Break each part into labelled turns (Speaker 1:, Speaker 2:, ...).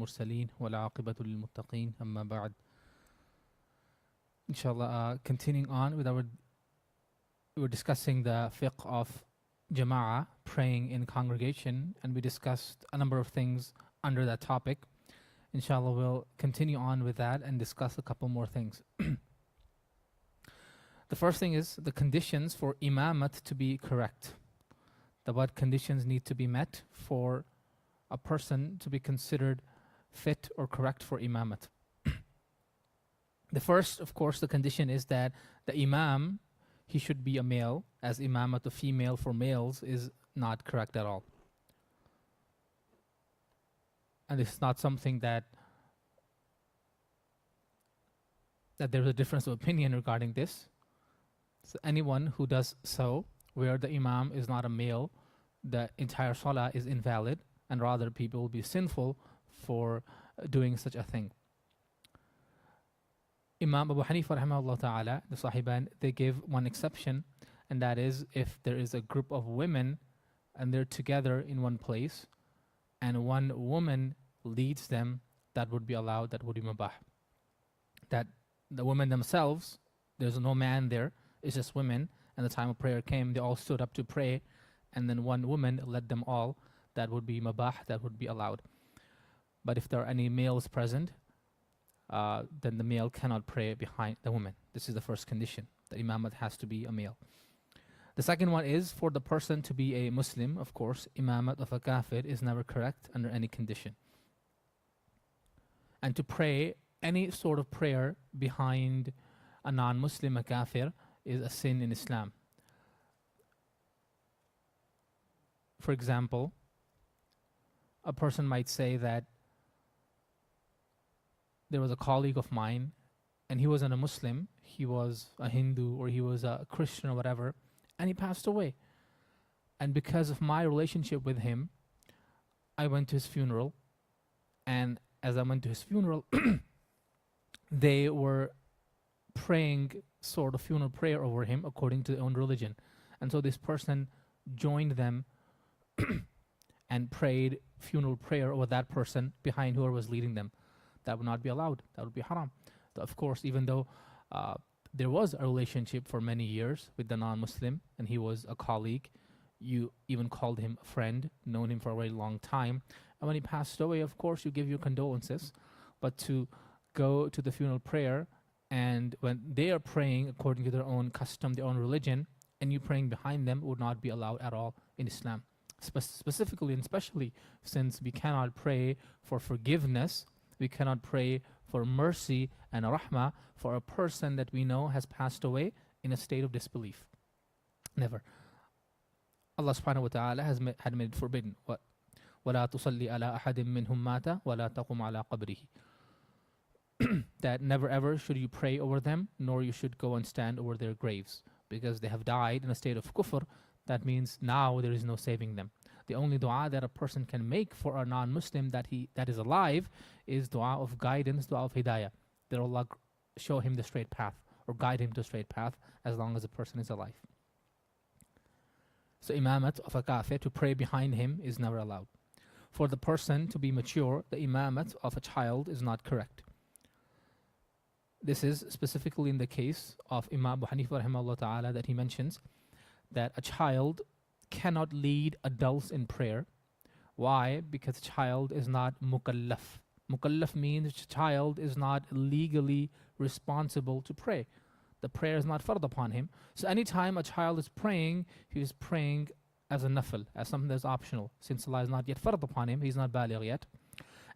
Speaker 1: المرسلين والعاقبة للمتقين أما بعد. Inshallah, continuing on with we were discussing the fiqh of jama'ah, praying in congregation, and we discussed a number of things under that topic. Inshallah, we'll continue on with that and discuss a couple more things. The first thing is the conditions for imamat to be correct. What conditions need to be met for a person to be considered fit or correct for imamat. The first, of course, the condition is that the imam, he should be a male, as imamat of female for males is not correct at all. And this is not something that there's a difference of opinion regarding this. So anyone who does so, where the imam is not a male, the entire salah is invalid, and rather people will be sinful for doing such a thing. Imam Abu Hanifa rahimahullah ta'ala, the Sahiban, they give one exception, and that is if there is a group of women and they're together in one place and one woman leads them, that would be allowed, that would be mubah. That the women themselves, there's no man there, it's just women, and the time of prayer came, they all stood up to pray, and then one woman led them all, that would be mubah, that would be allowed. But if there are any males present, then the male cannot pray behind the woman. This is the first condition. The imamat has to be a male. The second one is for the person to be a Muslim, of course. Imamat of a kafir is never correct under any condition. And to pray any sort of prayer behind a non-Muslim, a kafir, is a sin in Islam. For example, a person might say that there was a colleague of mine and he wasn't a Muslim, he was a Hindu or he was a Christian or whatever, and he passed away. And because of my relationship with him, I went to his funeral, and as I went to his funeral, they were praying sort of funeral prayer over him according to their own religion. And so this person joined them and prayed funeral prayer over that person behind whoever was leading them. That would not be allowed. That would be haram. Of course, even though there was a relationship for many years with the non-Muslim and he was a colleague, you even called him a friend, known him for a very long time. And when he passed away, of course, you give your condolences. But to go to the funeral prayer, and when they are praying according to their own custom, their own religion, and you praying behind them, would not be allowed at all in Islam. Specifically and especially since we cannot pray for forgiveness, we cannot pray for mercy and rahmah for a person that we know has passed away in a state of disbelief. Never. Allah subhanahu wa ta'ala had made it forbidden. وَلَا تُصَلِّ عَلَىٰ أَحَدٍ مِّنْهُمْ مَاتَ وَلَا تَقُمْ عَلَىٰ قَبْرِهِ. That never ever should you pray over them, nor you should go and stand over their graves, because they have died in a state of kufr. That means now there is no saving them. The only dua that a person can make for a non-Muslim that is alive is dua of guidance, dua of hidayah. That Allah show him the straight path or guide him to the straight path as long as the person is alive. So imamat of a kafir, to pray behind him, is never allowed. For the person to be mature, the imamat of a child is not correct. This is specifically in the case of Imam Abu Hanifa rahimahullah ta'ala, that he mentions that a child cannot lead adults in prayer. Why? Because a child is not mukallaf. Mukallaf means a child is not legally responsible to pray. The prayer is not fard upon him. So anytime a child is praying, he is praying as a nafil, as something that's optional. Since Allah is not yet fard upon him, he's not baligh yet.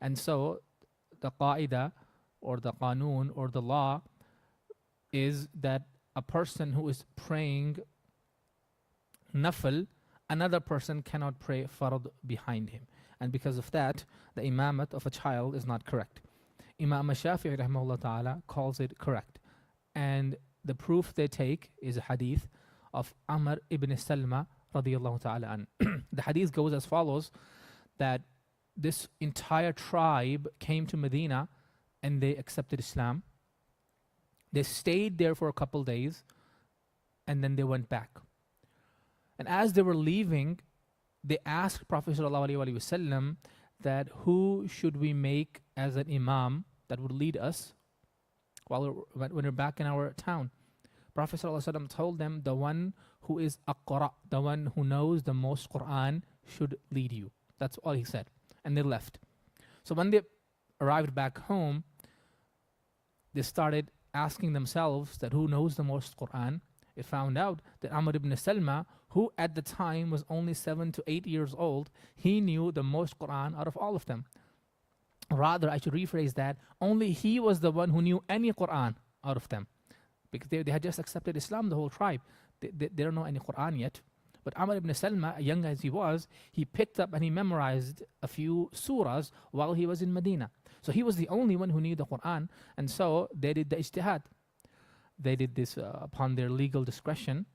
Speaker 1: And so the qaida or the qanoon or the law is that a person who is praying nafil, another person cannot pray fard behind him. And because of that, the imamat of a child is not correct. Imam Shafi'i rahimahullah ta'ala calls it correct. And the proof they take is a hadith of Amr ibn Salma radiyallahu ta'ala an. The hadith goes as follows, that this entire tribe came to Medina and they accepted Islam. They stayed there for a couple days and then they went back. And as they were leaving, they asked Prophet ﷺ that who should we make as an imam that would lead us when we're back in our town. Prophet ﷺ told them, the one who is aqra, the one who knows the most Quran should lead you. That's all he said. And they left. So when they arrived back home, they started asking themselves that who knows the most Quran. It found out that Amr ibn Salma, who at the time was only 7 to 8 years old, he knew the most Quran out of all of them. Rather, I should rephrase that, only he was the one who knew any Quran out of them. Because they had just accepted Islam, the whole tribe. They don't know any Quran yet. But Amr ibn Salma, young as he was, he picked up and he memorized a few surahs while he was in Medina. So he was the only one who knew the Quran. And so they did the ijtihad. They did this upon their legal discretion.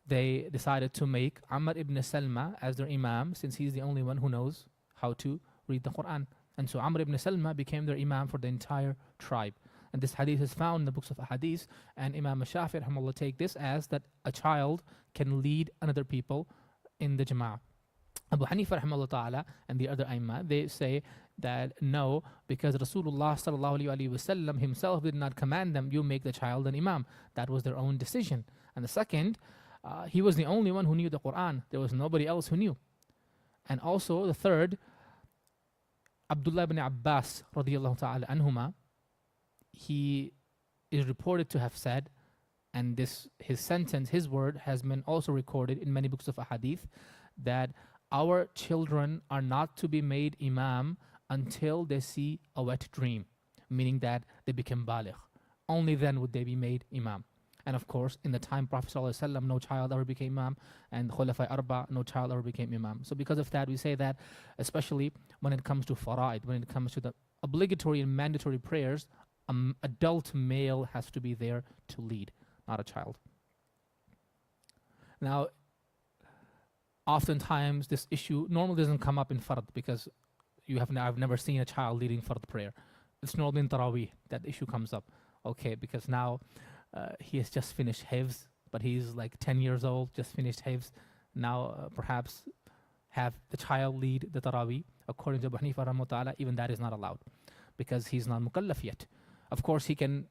Speaker 1: They decided to make Amr ibn Salma as their imam, since he's the only one who knows how to read the Quran. And so Amr ibn Salma became their imam for the entire tribe. And this hadith is found in the books of hadith. And Imam Shafi'i rahimahullah take this as that a child can lead another people in the jama'ah. Abu Hanifa rahimahullah ta'ala and the other Aimma, they say that no, because Rasulullah sallallahu alayhi wa sallam himself did not command them, you make the child an imam. That was their own decision. And the second, he was the only one who knew the Quran. There was nobody else who knew. And also the third, Abdullah ibn Abbas radiyallahu ta'ala anhuma, he is reported to have said, and this his sentence, his word has been also recorded in many books of hadith, that our children are not to be made imam until they see a wet dream, meaning that they become baligh. Only then would they be made imam. And of course, in the time Prophet ﷺ, no child ever became imam, and Khulafai Arba, no child ever became imam. So because of that, we say that, especially when it comes to fara'id, when it comes to the obligatory and mandatory prayers, adult male has to be there to lead, not a child. Now, oftentimes this issue normally doesn't come up in fard, because I've never seen a child leading fard prayer. It's normally in Taraweeh that issue comes up. Okay, because now he has just finished hifz, but he's like 10 years old, just finished hifz. Now perhaps have the child lead the Taraweeh. According to Abu Hanifa rahmatullah, even that is not allowed, because he's not mukallaf yet. Of course, he can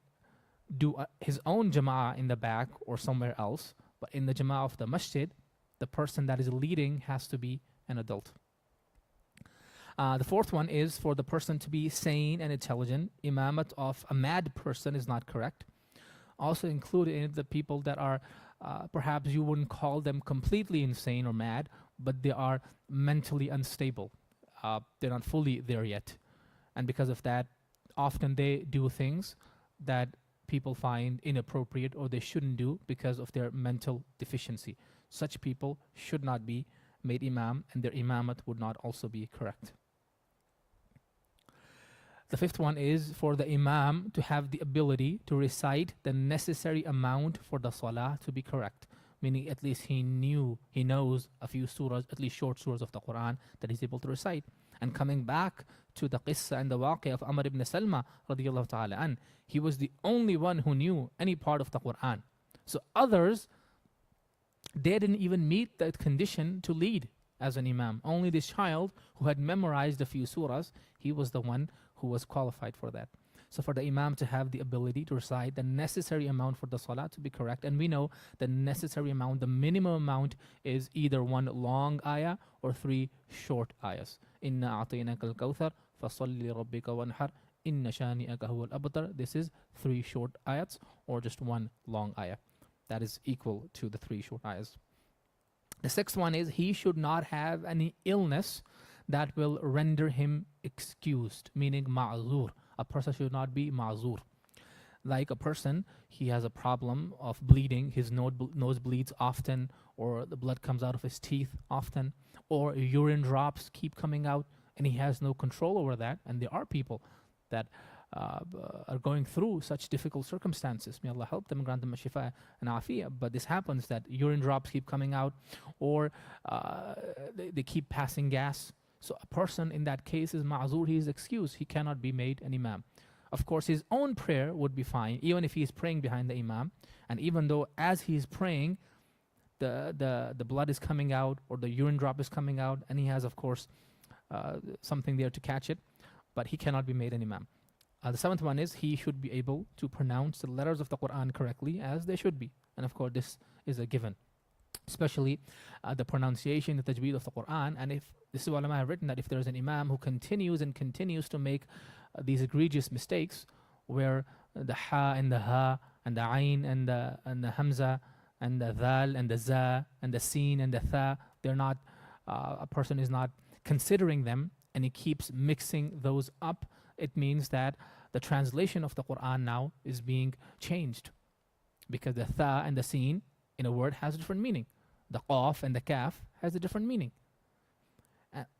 Speaker 1: do his own jama'ah in the back or somewhere else, but in the jama'ah of the masjid, the person that is leading has to be an adult. The fourth one is for the person to be sane and intelligent. Imamat of a mad person is not correct. Also included in it the people that are, perhaps you wouldn't call them completely insane or mad, but they are mentally unstable. They're not fully there yet. And because of that, often they do things that people find inappropriate or they shouldn't do because of their mental deficiency. Such people should not be made imam, and their imamat would not also be correct. The fifth one is for the imam to have the ability to recite the necessary amount for the salah to be correct. Meaning at least he knows a few surahs, at least short surahs of the Quran that he's able to recite. And coming back to the qissa and the waqi of Amr ibn Salma radiyallahu ta'ala an, he was the only one who knew any part of the Quran. So others, they didn't even meet that condition to lead as an imam. Only this child who had memorized a few surahs, he was the one who was qualified for that. So for the imam to have the ability to recite the necessary amount for the salah to be correct, and we know the necessary amount, the minimum amount is either one long ayah or 3 short ayahs. Inna a'tainaka al-kawthar fasalli li rabbika wanhar inna shani'aka huwa al-abtar. This is 3 short ayats or just 1 long ayah. That is equal to the 3 short ayahs. The sixth one is he should not have any illness that will render him excused, meaning ma'zur. A person should not be ma'zur. Like a person, he has a problem of bleeding, his nose bleeds often, or the blood comes out of his teeth often, or urine drops keep coming out, and he has no control over that. And there are people that are going through such difficult circumstances. May Allah help them and grant them shifa and afiyah. But this happens, that urine drops keep coming out, or they keep passing gas. So a person in that case is ma'zur, he is excused. He cannot be made an imam. Of course, his own prayer would be fine, even if he is praying behind the imam. And even though as he is praying, the blood is coming out or the urine drop is coming out, and he has, of course, something there to catch it, but he cannot be made an imam. The seventh one is he should be able to pronounce the letters of the Quran correctly as they should be. And of course, this is a given, especially the pronunciation, the tajweed of the Quran. And if this is what ulama have written, that if there's an imam who continues and continues to make these egregious mistakes, where the ha and the ha and the ain and the hamza and the dhal and the za and the sin and the tha, they're not, a person is not considering them, and he keeps mixing those up, it means that the translation of the Quran now is being changed, because the tha and the sin in a word has a different meaning. The qaf and the kaf has a different meaning.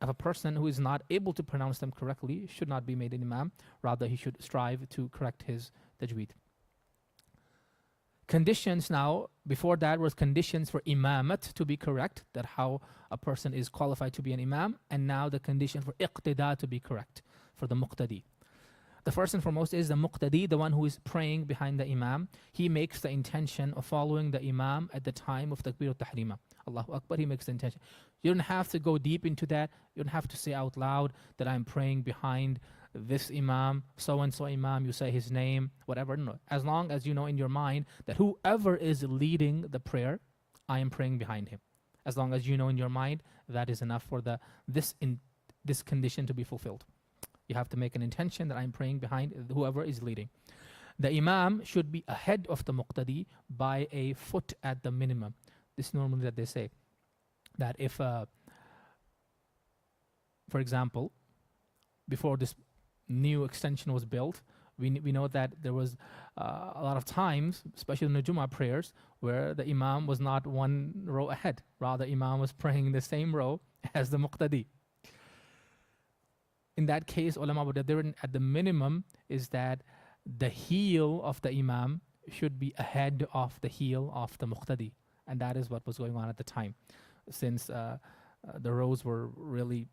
Speaker 1: If a person who is not able to pronounce them correctly should not be made an imam, rather he should strive to correct his tajweed. Conditions now, before that was conditions for imamat to be correct, that how a person is qualified to be an imam, and now the condition for iqtida to be correct, for the muqtadi. The first and foremost is the muqtadi, the one who is praying behind the imam. He makes the intention of following the imam at the time of takbir al-tahrima. Allahu Akbar, he makes the intention. You don't have to go deep into that. You don't have to say out loud that I'm praying behind this imam, so-and-so imam, you say his name, whatever. No. As long as you know in your mind that whoever is leading the prayer, I am praying behind him. As long as you know in your mind, that is enough for this condition to be fulfilled. You have to make an intention that I'm praying behind whoever is leading. The imam should be ahead of the muqtadi by a foot at the minimum. This is normally that they say, that if, for example, before this new extension was built, we know that there was a lot of times, especially in the Jummah prayers, where the imam was not one row ahead. Rather, imam was praying in the same row as the muqtadi. In that case, ulama would have written at the minimum is that the heel of the imam should be ahead of the heel of the muqtadi. And that is what was going on at the time. Since the rows were really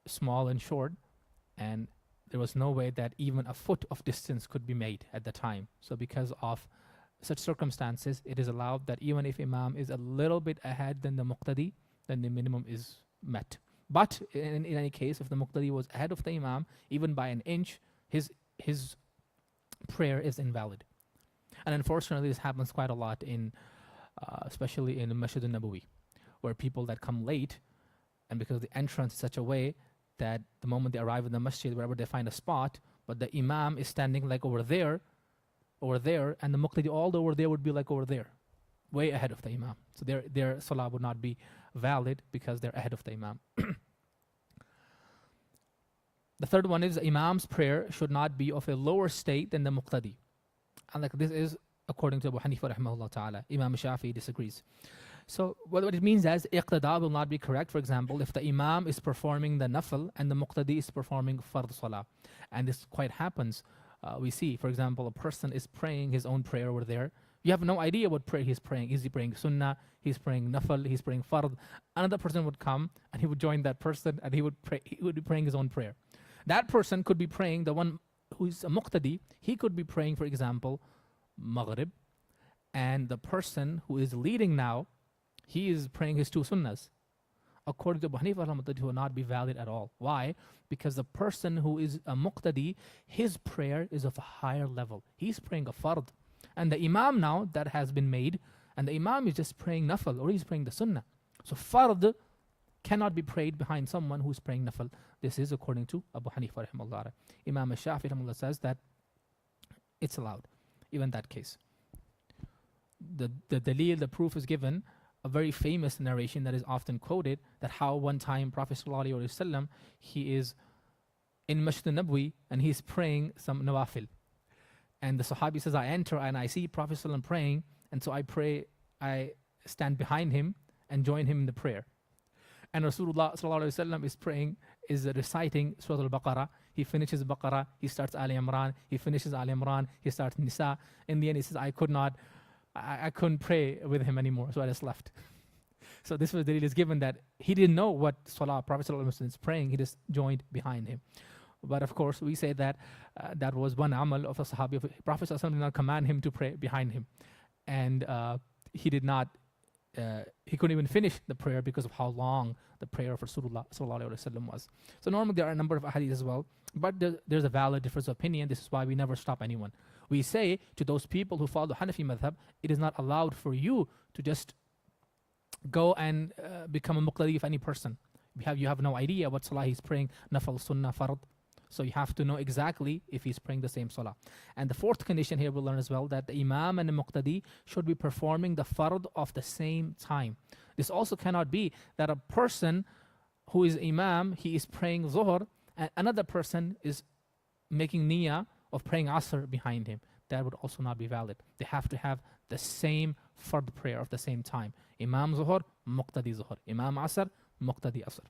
Speaker 1: small and short, and there was no way that even a foot of distance could be made at the time. So because of such circumstances, it is allowed that even if imam is a little bit ahead than the muqtadi, then the minimum is met. But in any case, if the muqtadi was ahead of the imam, even by an inch, his prayer is invalid. And unfortunately, this happens quite a lot especially in Masjid al-Nabawi, where people that come late, and because the entrance is such a way that the moment they arrive in the masjid, wherever they find a spot, but the imam is standing like over there, and the muqtadi all over there would be like over there, way ahead of the imam. So their salah would not be valid because they're ahead of the imam. The third one is the imam's prayer should not be of a lower state than the muqtadi. And like this is according to Abu Hanifa rahimahullah ta'ala. Imam Shafi'i disagrees. So what it means is iqtada will not be correct. For example, if the imam is performing the nafil and the muqtadi is performing fard salah. And this quite happens. We see, for example, a person is praying his own prayer over there. You have no idea what prayer he's praying. Is he praying sunnah? He's praying nafil? He's praying fard? Another person would come and he would join that person and he would be praying his own prayer. That person could be praying, the one who is a muqtadi, he could be praying, for example, maghrib. And the person who is leading now, he is praying his two sunnahs. According to Abu Hanifa, it will not be valid at all. Why? Because the person who is a muqtadi, his prayer is of a higher level. He's praying a fard. And the imam now that has been made, and the imam is just praying nafil, or he's praying the sunnah. So fard cannot be prayed behind someone who's praying nafil. This is according to Abu Hanifa rahimahullah. Imam Shafi'i rahimahullah says that it's allowed, even that case. The dalil, the proof is given, a very famous narration that is often quoted, that how one time Prophet sallallahu alaihi wasallam, he is in Masjid al-Nabawi and he's praying some nawafil. And the Sahabi says, I enter and I see Prophet sallallahu alaihi wasallam praying, and so I stand behind him and join him in the prayer. And Rasulullah sallallahu alaihi wasallam is praying, is reciting Surah Al-Baqarah. He finishes Baqarah, he starts Ali Imran, he finishes Ali Imran, he starts Nisa. In the end, he says, I couldn't pray with him anymore, so I just left. So this was the dalil is given that he didn't know what Salah Prophet sallallahu alaihi wasallam is praying. He just joined behind him. But of course, we say that that was one amal of a Sahabi. Prophet sallallahu alaihi wasallam did not command him to pray behind him, and he did not he couldn't even finish the prayer because of how long the prayer of Rasulullah sallallahu alaihi wasallam was. So normally there are a number of hadiths as well, but there's a valid difference of opinion. This is why we never stop anyone. We say to those people who follow the Hanafi madhab, it is not allowed for you to just go and become a muqtadi of any person. You have no idea what salah he's praying, nafal, sunnah, fard. So you have to know exactly if he's praying the same salah. And the fourth condition here we'll learn as well, that the imam and the muqtadi should be performing the fard of the same time. This also cannot be that a person who is imam, he is praying zuhr, and another person is making niyyah of praying asr behind him. That would also not be valid. They have to have the same fard prayer of the same time. Imam zuhr, muqtadi zuhr. Imam asr, muqtadi asr.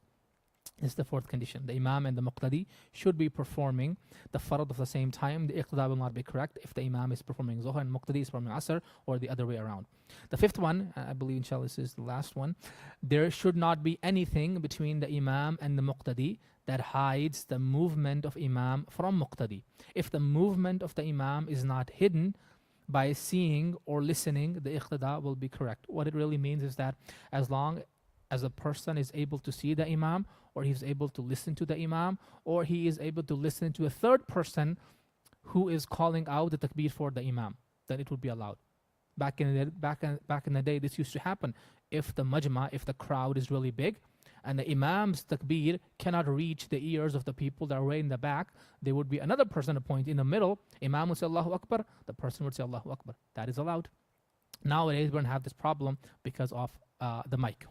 Speaker 1: This is the fourth condition. The imam and the muqtadi should be performing the fard of the same time. The iqtida will not be correct if the imam is performing zuhr and muqtadi is performing asr, or the other way around. The fifth one, I believe inshallah this is the last one, there should not be anything between the imam and the muqtadi that hides the movement of imam from muqtadi. If the movement of the imam is not hidden by seeing or listening, the iqtida will be correct. What it really means is that as long as a person is able to see the imam, or he's able to listen to the imam, or he is able to listen to a third person who is calling out the takbir for the imam, then it would be allowed. Back in the day, this used to happen. If the majma, if the crowd is really big, and the imam's takbir cannot reach the ears of the people that are way in the back, there would be another person appointed in the middle. Imam would say Allahu Akbar, the person would say Allahu Akbar. That is allowed. Nowadays, we don't have this problem because of the mic.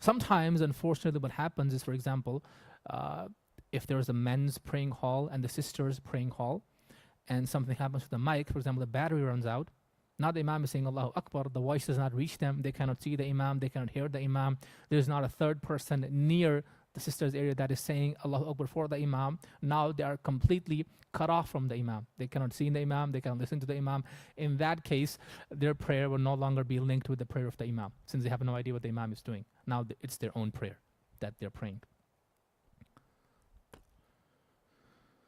Speaker 1: Sometimes, unfortunately, what happens is, for example, if there is a men's praying hall and the sisters' praying hall, and something happens with the mic, for example, the battery runs out, now the imam is saying Allahu Akbar, the voice does not reach them, they cannot see the imam, they cannot hear the imam, there's not a third person near the sisters' area that is saying Allahu Akbar for the imam. Now they are completely cut off from the imam. They cannot see the imam, they cannot listen to the imam. In that case, their prayer will no longer be linked with the prayer of the imam, since they have no idea what the imam is doing. Now it's their own prayer that they're praying.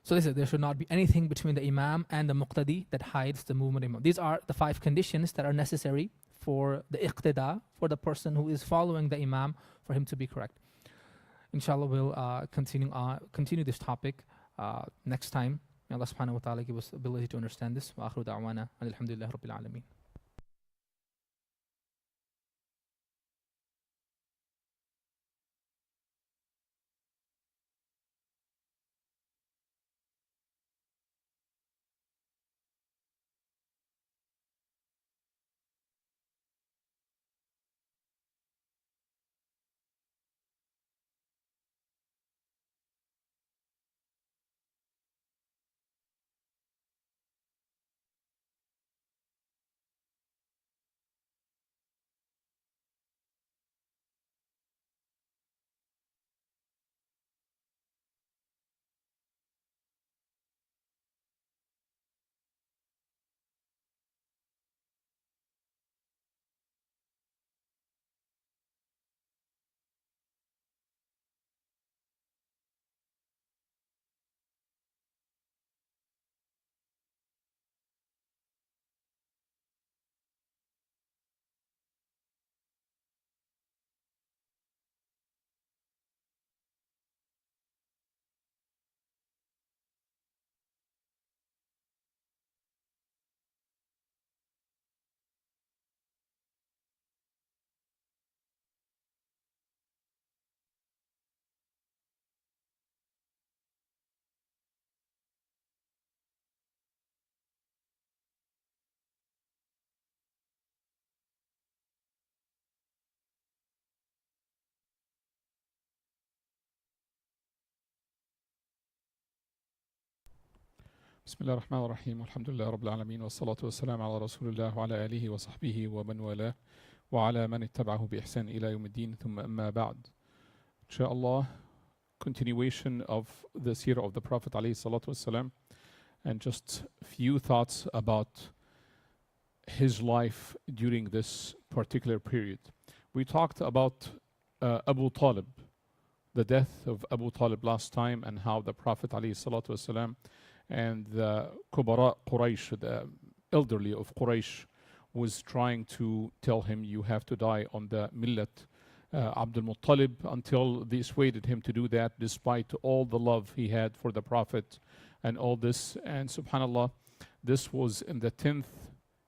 Speaker 1: So this is, there should not be anything between the imam and the muqtadi that hides the movement of imam. These are the 5 conditions that are necessary for the iqtida, for the person who is following the imam, for him to be correct. Inshallah, we'll continue this topic next time. May Allah subhanahu wa ta'ala give us the ability to understand this. Wa akhiru da'wana alhamdulillahi rabbil alameen.
Speaker 2: بسم الله الرحمن الرحيم والحمد لله رب العالمين والصلاة والسلام على رسول الله وعلى آله وصحبه ومن والاه وعلى من اتبعه بإحسان إلى يوم الدين ثم أما بعد. Inshallah, continuation of the seerah of the Prophet عليه الصلاة والسلام, and just few thoughts about his life during this particular period. We talked about Abu Talib, the death of Abu Talib last time, and how the Prophet عليه الصلاة والسلام and the Kubara Quraysh, the elderly of Quraysh, was trying to tell him, you have to die on the millet Abdul Muttalib, until they dissuaded him to do that, despite all the love he had for the Prophet and all this. And subhanAllah, this was in the 10th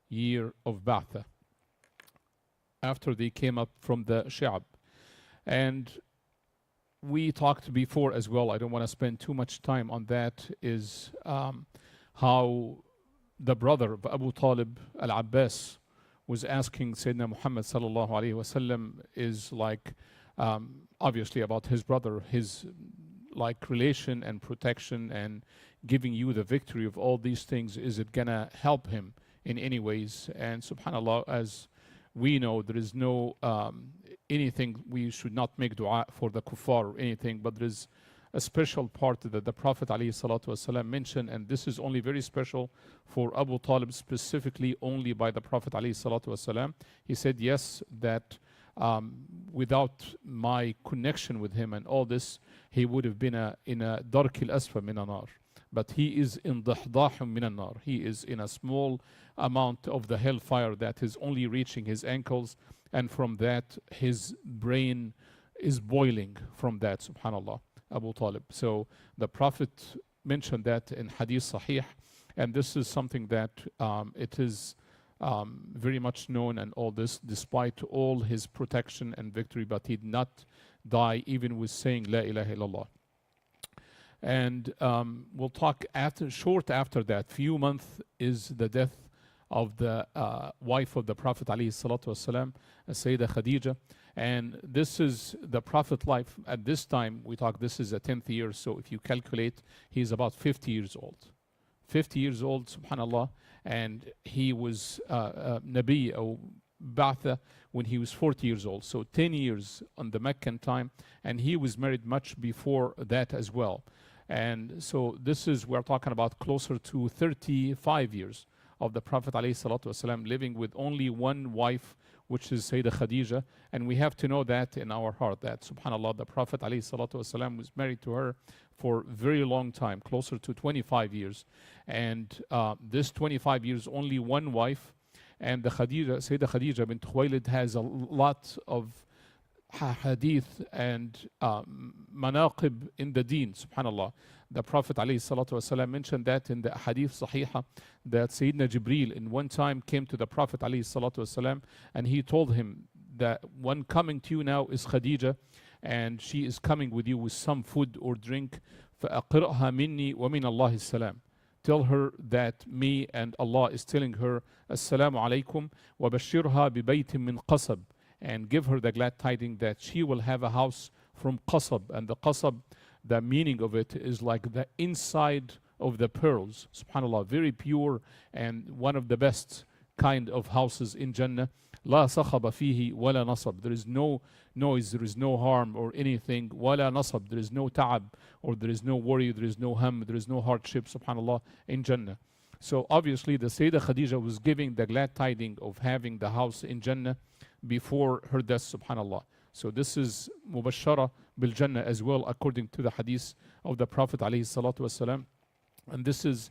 Speaker 2: year of Ba'tha, after they came up from the Sha'b. And we talked before as well, I don't want to spend too much time on that, is how the brother of Abu Talib, Al-Abbas, was asking Sayyidina Muhammad sallallahu alayhi wasallam, is like obviously about his brother, his like relation and protection and giving you the victory of all these things, is it gonna help him in any ways? And subhanAllah, as we know, there is no anything, we should not make dua for the kuffar or anything, but there is a special part that the Prophet ﷺ mentioned, and this is only very special for Abu Talib, specifically only by the Prophet ﷺ. He said, yes, that without my connection with him and all this, he would have been in a dark al-asfa min nar. But he is in dahdah min nar. He is in a small amount of the hellfire that is only reaching his ankles, and from that his brain is boiling from that, subhanallah, Abu Talib. So the Prophet mentioned that in Hadith Sahih, and this is something that it is very much known and all this, despite all his protection and victory, but he did not die even with saying La ilaha illallah. And we'll talk short after that, few months, is the death of the wife of the Prophet ﷺ, Sayyidah Khadija. And this is the Prophet life at this time. We talk, this is the 10th year, so if you calculate, he's about 50 years old. 50 years old, subhanallah, and he was Nabi or Ba'tha when he was 40 years old. So 10 years on the Meccan time, and he was married much before that as well. And so this is, we're talking about closer to 35 years of the Prophet ﷺ living with only one wife, which is Sayyidah Khadija. And we have to know that in our heart, that subhanallah, the Prophet ﷺ was married to her for a very long time, closer to 25 years. And this 25 years, only one wife. And the Khadija, Sayyidah Khadija bint Khuwaylid, has a lot of hadith and manaqib in the Deen, subhanallah. The Prophet ﷺ mentioned that in the hadith Sahihah, that Sayyidina Jibreel in one time came to the Prophet ﷺ, and he told him that one coming to you now is Khadija, and she is coming with you with some food or drink. فَأَقْرَأْهَا مِنِّي وَمِنَ اللَّهِ السَّلَامِ. Tell her that me and Allah is telling her, Assalamu alaikum, وَبَشِّرْهَا بِبَيْتٍ مِّن قَصَبٍ, and give her the glad tiding that she will have a house from qasab. And the qasab, the meaning of it is like the inside of the pearls, subhanallah, very pure and one of the best kind of houses in Jannah. La sakhaba fihi wala nasab. There is no noise, there is no harm or anything. Wala nasab. There is no ta'ab, or there is no worry, there is no ham, there is no hardship, subhanallah, in Jannah. So obviously the Sayyidah Khadija was giving the glad tiding of having the house in Jannah before her death, subhanallah. So this is mubashara bil Jannah as well, according to the hadith of the Prophet alayhi salatu wasalam. And this is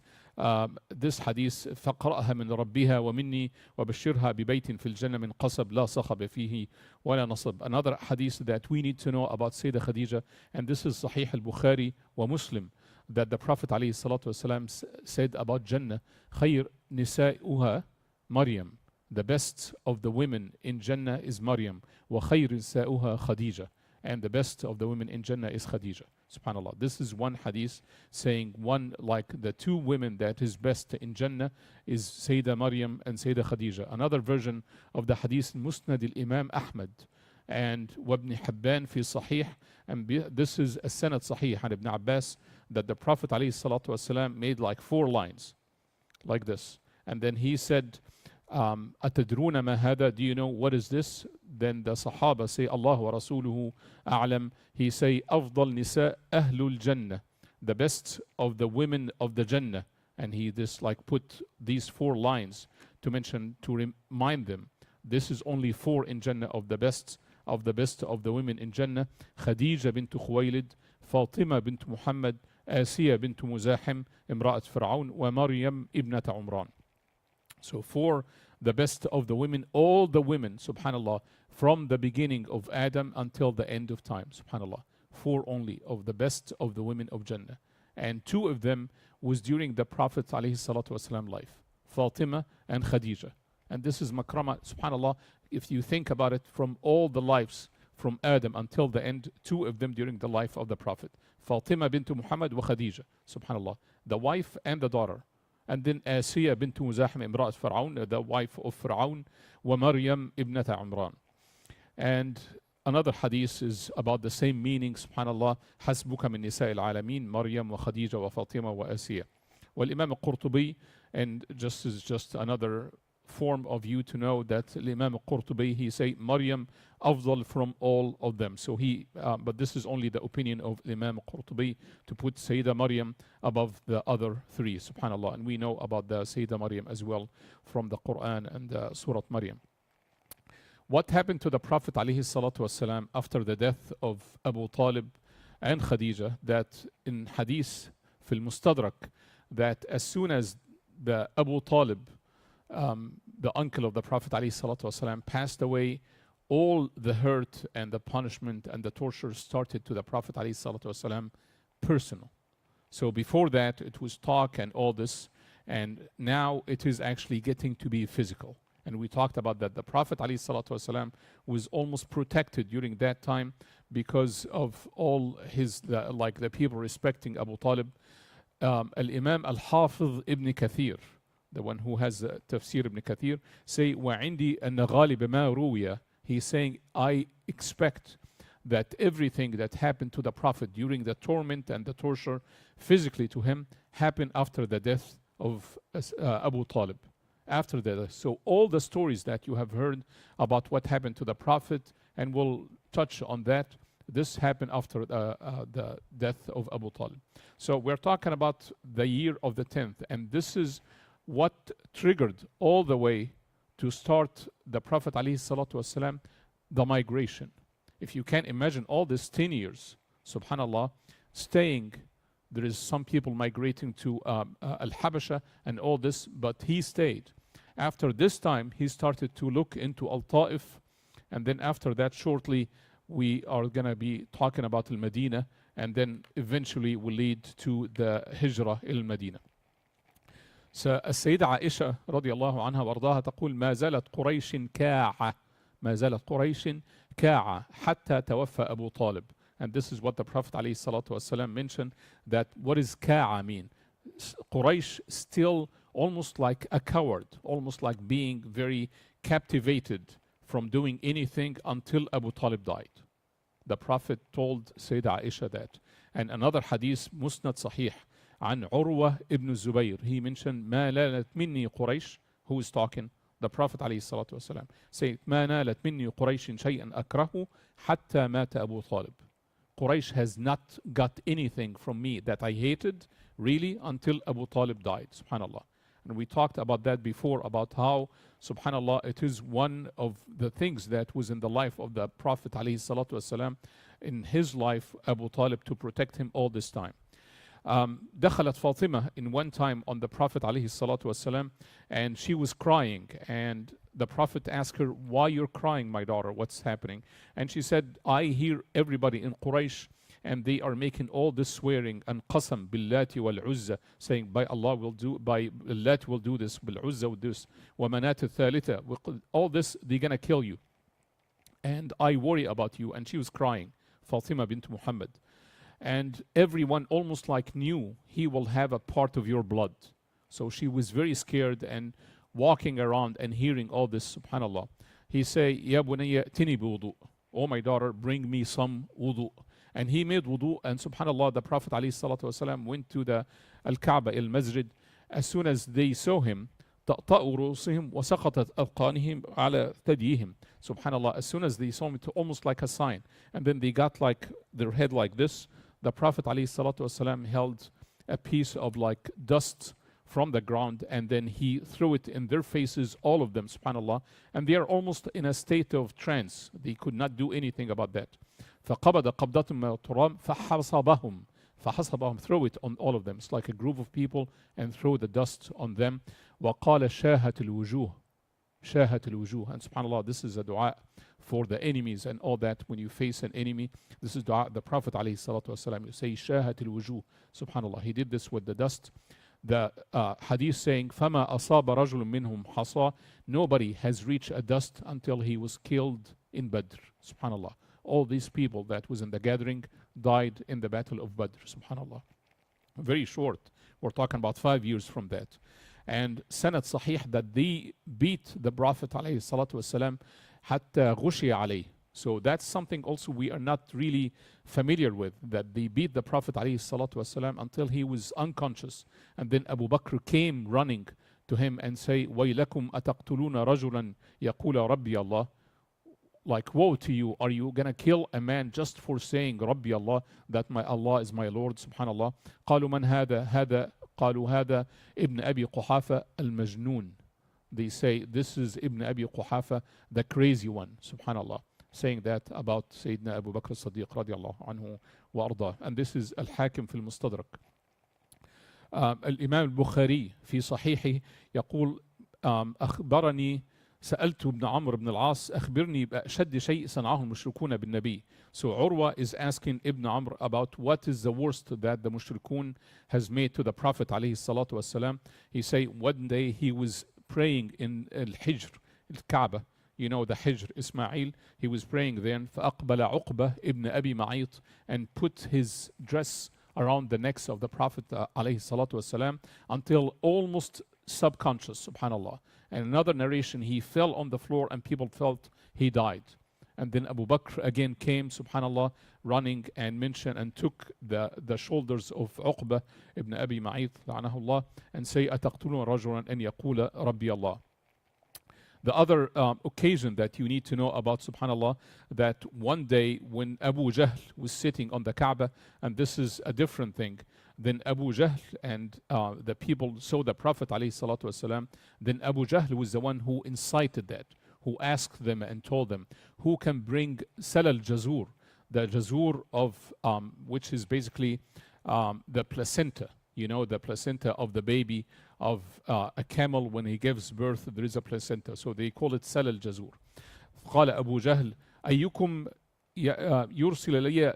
Speaker 2: this hadith, فَقْرَأْهَا مِنْ رَبِّهَا وَمِنِّي وَبَشِّرْهَا بِبَيْتٍ فِي الْجَنَّةِ مِنْ قَصَبٍ لَا صَخَبَ فِيهِ وَلَا نَصَبٍ. Another hadith that we need to know about Sayyidah Khadija, and this is Sahih al-Bukhari wa Muslim, that the Prophet alayhi salatu wasalam said about Jannah, خَيْرْ نِسَائُهَا Maryam. The best of the women in Jannah is Maryam. وَخَيْرْ نِسَائُهَا Khadija. And the best of the women in Jannah is Khadija. Subhanallah. This is one hadith saying one, like the two women that is best in Jannah is Sayyidah Maryam and Sayyidah Khadija. Another version of the hadith, Musnad al-Imam Ahmad and Ibn Hibban fi Sahih. And this is a Sanad Sahih and Ibn Abbas, that the Prophet ﷺ made like 4 lines like this. And then he said, أتدرون ما هذا? Do you know what is this? Then the Sahaba say, Allah wa Rasuluhu a'lam. He say, أفضل نساء أهل الجنة, the best of the women of the Jannah. And he just like put these 4 lines to mention, to remind them, this is only 4 in Jannah of the best of the women in Jannah. Khadija bint Khuwaylid, Fatima bint Muhammad, Asiya bint Muzahim, Imra'at Fir'aun, wa Maryam ibnat Umran. So 4 the best of the women, all the women, subhanallah, from the beginning of Adam until the end of time, subhanallah. 4 only of the best of the women of Jannah. And 2 of them was during the Prophet ﷺ life, Fatima and Khadija. And this is makrama, subhanallah, if you think about it, from all the lives from Adam until the end, 2 of them during the life of the Prophet. Fatima bint Muhammad wa Khadija, subhanallah, the wife and the daughter. And then Asiya bint Muzahim imra'at Fir'aun, the wife of Fir'aun, wa Maryam ibnata Imran. And another hadith is about the same meaning, subhanallah, حسبك من نساء العالمين مريم وخديجة وفاطمة وآسيا. والإمام القرطبي, and just another form of you to know that Imam al-Qurtubi, he say Maryam afdal from all of them. So but this is only the opinion of Imam al-Qurtubi to put Sayyidah Maryam above the other 3, subhanallah. And we know about the Sayyidah Maryam as well from the Quran and Surah Maryam. What happened to the Prophet alayhi salatu wasalam after the death of Abu Talib and Khadija, that in hadith fil Mustadrak, that as soon as the Abu Talib, the uncle of the Prophet ﷺ, passed away, all the hurt and the punishment and the torture started to the Prophet ﷺ personal. So before that, it was talk and all this, and now it is actually getting to be physical. And we talked about that. The Prophet ﷺ was almost protected during that time because of all the people respecting Abu Talib. Al-Imam Al-Hafiz Ibn Kathir, the one who has Tafsir Ibn Kathir, say, وَعِنْدِي أَنَّ غَالِبَ مَا رُوِيَ. He's saying, I expect that everything that happened to the Prophet during the torment and the torture physically to him happened after the death of Abu Talib. After that, so all the stories that you have heard about what happened to the Prophet, and we'll touch on that, this happened after the death of Abu Talib. So we're talking about the year of the 10th, and this is what triggered all the way to start the Prophet ﷺ, the migration. If you can imagine all these 10 years, subhanallah, staying, there is some people migrating to Al-Habasha and all this, but he stayed. After this time, he started to look into Al-Ta'if, and then after that, shortly, we are going to be talking about Al-Madinah, and then eventually will lead to the Hijrah al-Madinah. السيدة عائشة رضي الله عنها وارضاها تقول ما زالت قريش كاعة حتى توفى أبو طالب. And this is what the Prophet عليه الصلاة والسلام mentioned, that what does كاعة mean? Quraysh still almost like a coward, almost like being very captivated from doing anything until Abu Talib died. The Prophet told Sayyidah Aisha that. And another hadith, Musnad Sahih, عن عروة ابن الزبير, he mentioned ما نالت مني قريش, who is talking? The Prophet عليه الصلاة والسلام said ما نالت مني قريش شيئا أكرهه حتى مات أبو طالب. Quraysh has not got anything from me that I hated really until Abu Talib died, subhanallah. And we talked about that before, about how, subhanallah, it is one of the things that was in the life of the Prophet alayhi salatu wasalam, in his life, Abu Talib, to protect him all this time. دخلت Fatima in one time on the Prophet alayhi salatu wasalam, and she was crying, and the Prophet asked her, why you're crying, my daughter, what's happening? And she said, I hear everybody in Quraysh, and they are making all this swearing and qasam billati wal uzza, saying by Allah will do, by Lat will do this, bil uzza will do this, wa manat al-thalitha, all this, they're gonna kill you. And I worry about you. And she was crying, Fatima bint Muhammad. And everyone almost like knew he will have a part of your blood. So she was very scared and walking around and hearing all this, subhanallah. He say, Ya bunayya tini bi wudu. Oh my daughter, bring me some wudu. And he made wudu, and subhanallah, the Prophet ﷺ went to the Al-Kaaba, al-Masjid. As soon as they saw him, تَأْطَأُوا رُؤُوسِهِمْ وَسَقَطَتْ أَذْقَانِهِمْ عَلَى ثَدْيِهِمْ. Subhanallah, as soon as they saw him, it almost like a sign. And then they got like their head like this. The Prophet ﷺ held a piece of like dust from the ground, and then he threw it in their faces, all of them, subhanallah. And they are almost in a state of trance. They could not do anything about that. فَقَبَضَ قَبْضَةٌ مِنَ التُّرَابِ فَحَصَبَهُم, throw it on all of them. It's like a group of people and throw the dust on them. وَقَالَ شَاهَةُ الْوُجُوهِ. شاهت الوجوه. And subhanAllah, this is a dua for the enemies and all that. When you face an enemy, this is dua. The Prophet alayhi salatu wasalam, you say شاهت الوجوه. Subhanallah, he did this with the dust. The hadith saying فما أصاب رجل منهم حصى, nobody has reached a dust until he was killed in Badr. Subhanallah, all these people that was in the gathering died in the battle of Badr. Subhanallah, very short. We're talking about 5 years from that. And Sanad Sahih that they beat the Prophet alayhi salatu wasalam حتى غشي عليه. So that's something also we are not really familiar with, that they beat the Prophet alayhi salatu wasalam until he was unconscious. And then Abu Bakr came running to him and say, وَيْلَكُمْ أَتَقْتُلُونَ رَجُلًا يَقُولَ رَبِّي Allah. Like, woe to you, are you gonna kill a man just for saying Rabbi Allah, that my Allah is my Lord? Subhanallah. قالوا من هذا قالوا هذا ابن أبي قحافة المجنون. They say this is Ibn Abi Quhafa, the crazy one. Subhanallah, saying that about Sayyidina Abu Bakr as-Siddiq radiallahu anhu wa arda. And this is Al-Hakim في المستدرك. الإمام البخاري في صحيحه يقول أخبرني سألت ابن عمرو بن العاص أخبرني بأشد شيء صنعه المشركون بالنبي. So Urwa is asking Ibn Amr about what is the worst that the mushrikun has made to the Prophet alayhi salatu wasalam. He say one day he was praying in Al-Hijr, Al-Kaaba, you know the Hijr, Ismail. He was praying then فأقبل عقبة ابن أبي معيط, and put his dress around the necks of the Prophet alayhi salatu wasalam until almost subconscious. Subhanallah. And another narration, he fell on the floor and people felt he died. And then Abu Bakr again came, subhanallah, running and mentioned and took the shoulders of Uqba ibn Abi Ma'id, la'anahullah, and say, أَتَقْتُلُونَ رَجُلًا أَنْ يَقُولَ رَبِّي Allah. The other occasion that you need to know about, subhanallah, that one day when Abu Jahl was sitting on the Kaaba, and this is a different thing, then Abu Jahl and the people saw the Prophet alayhi salatu wasalam, then Abu Jahl was the one who incited that, who asked them and told them, who can bring Sal al-Jazur, the Jazur of, which is basically the placenta, you know, the placenta of the baby of a camel when he gives birth, there is a placenta. So they call it Sal al-Jazur. قال أبو جهل أيكم يرسل لي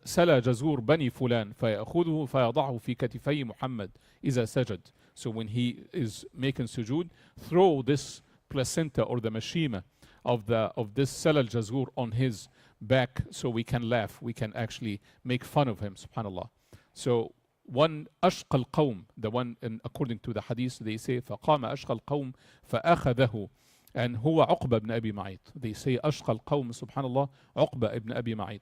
Speaker 2: سلا جزور بني فلان فيأخذه فيضعه في كتفي محمد إذا سجد. So when he is making sujood, throw this placenta or the mashima of this Sal al-Jazur on his back so we can laugh, we can actually make fun of him, subhanallah. So one أشقى القوم, the one according to the hadith, they say فقام أشقى القوم فأخذه, and هو عقبة بن أبي معيط. They say أشقى القوم, subhanallah, عقبة ibn Abi Ma'id.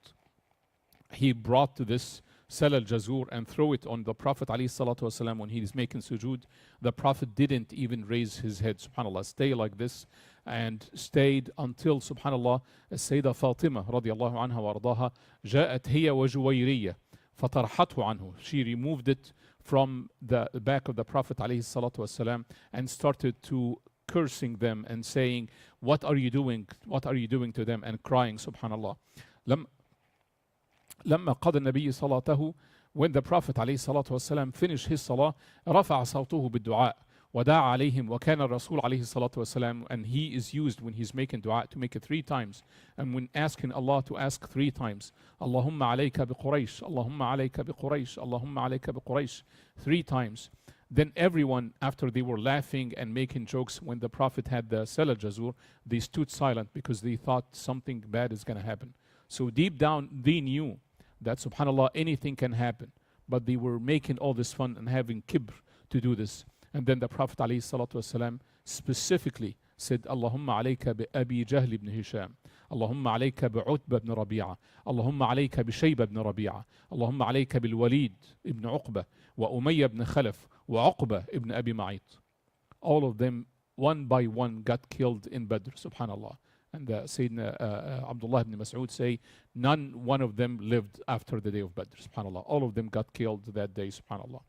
Speaker 2: He brought this Sal al-Jazur and throw it on the Prophet alayhi salatu wasalam when he is making sujood. The Prophet didn't even raise his head, subhanallah, stay like this, and stayed until, subhanallah, السيدة فاطمة رضي الله عنها وارضاها جاءت هي وجويرية فطرحته عنه. She removed it from the back of the Prophet alayhi salatu wasalam and started to cursing them and saying, what are you doing? What are you doing to them? And crying, subhanallah. لما قضى النبي صلاته, when the Prophet عليه الصلاة والسلام finished his salah, رفع صوته بالدعاء ودعا عليهم. وكان الرسول عليه الصلاة والسلام, and he is used when he's making dua to make it 3 times, and when asking Allah to ask 3 times, اللهم عليك بقريش, اللهم عليك بقريش, اللهم عليك بقريش, 3 times. Then everyone, after they were laughing and making jokes when the Prophet had the Sal al-Jazur, they stood silent because they thought something bad is going to happen. So deep down they knew that, subhanallah, anything can happen, but they were making all this fun and having kibr to do this. And then the Prophet alayhi salatu wasalam specifically said, Allahumma alayka bi Abi Jahl ibn Hisham, Allahumma alayka bi Utba ibn Rabi'a, Allahumma alayka bi Shayba ibn Rabi'a, Allahumma alayka bil Walid ibn Uqba, wa Umayya ibn Khalaf, wa Uqba ibn Abi Ma'id. All of them, one by one, got killed in Badr, subhanallah. And Sayyidina Abdullah ibn Mas'ud say, one of them lived after the day of Badr, subhanallah. All of them got killed that day, subhanallah.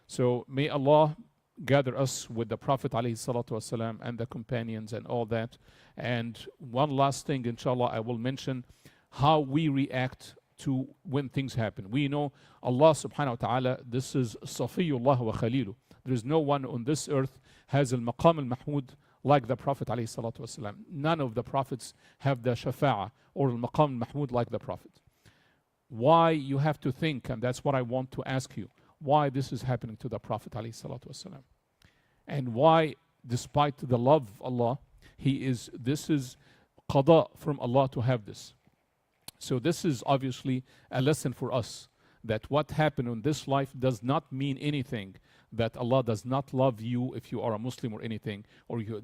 Speaker 2: So may Allah gather us with the Prophet alayhi salatu wasalam and the companions and all that. And one last thing, inshallah, I will mention how we react to when things happen. We know Allah subhanahu wa ta'ala, this is Safiyullah wa Khalilu. There is no one on this earth has al-maqam al-mahmud like the Prophet ﷺ. None of the prophets have the shafa'ah or al-maqam mahmud like the Prophet. Why? You have to think, and that's what I want to ask you, why this is happening to the Prophet ﷺ, and why, despite the love of Allah, this is qada from Allah to have this. So this is obviously a lesson for us, that what happened in this life does not mean anything, that Allah does not love you if you are a Muslim or anything.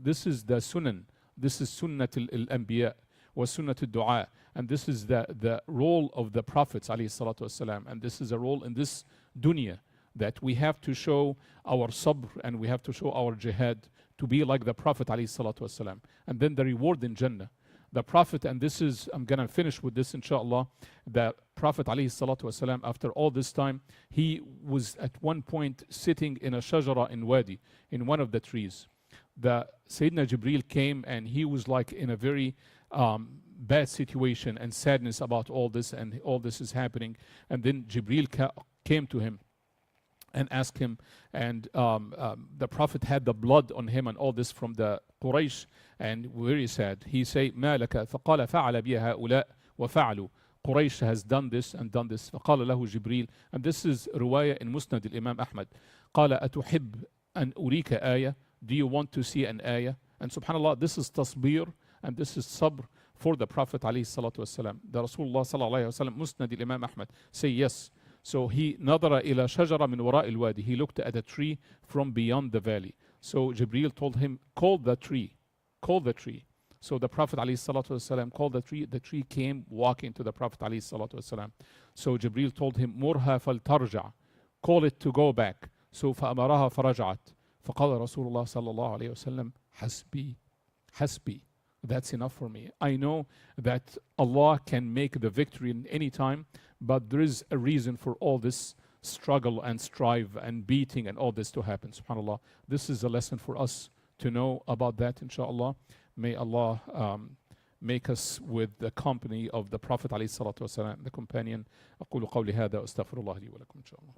Speaker 2: This is the sunan. This is sunnat al-anbiya wa sunnat al-du'a. And this is the role of the Prophets alayhi salatu wasalam. And this is a role in this dunya, that we have to show our sabr and we have to show our jihad to be like the Prophet alayhi salatu wasalam. And then the reward in Jannah. The Prophet, and this is, I'm going to finish with this inshallah, the Prophet alayhi salatu wasalam, after all this time, he was at one point sitting in a shajara in Wadi, in one of the trees. The Sayyidina Jibreel came and he was like in a very bad situation and sadness about all this, and all this is happening. And then Jibreel came to him and asked him, and the Prophet had the blood on him and all this from the Quraysh, and very sad. He said, ما لك فقال فعل بي هؤلاء وفعلوا. Quraysh has done this and done this. فقال له جبريل, and this is رواية in Musnad al-Imam Ahmad. قال أتحب أن أريك آية? Do you want to see an ayah? And subhanallah, this is tasbir and this is sabr for the Prophet alayhi salatu wasalam. The Rasulullah sallallahu alayhi wasallam, Musnad al-Imam Ahmad, say yes. So he nadara ila shajara min wara al-wadi. He looked at a tree from beyond the valley. So Jibreel told him, call the tree. Call the tree. So the Prophet ﷺ called the tree. The tree came walking to the Prophet ﷺ. So Jibreel told him, Murha faltarja. Call it to go back. So فأمرها فرجعت. فقال رسول الله صلى الله عليه وسلم حسبي حسبي. That's enough for me. I know that Allah can make the victory in any time, but there is a reason for all this struggle and strive and beating and all this to happen. SubhanAllah. This is a lesson for us to know about that, inshallah. May Allah make us with the company of the Prophet عليه الصلاة والسلام, the companion. أقول قولي هذا أستغفر الله لي ولكم إن شاء الله.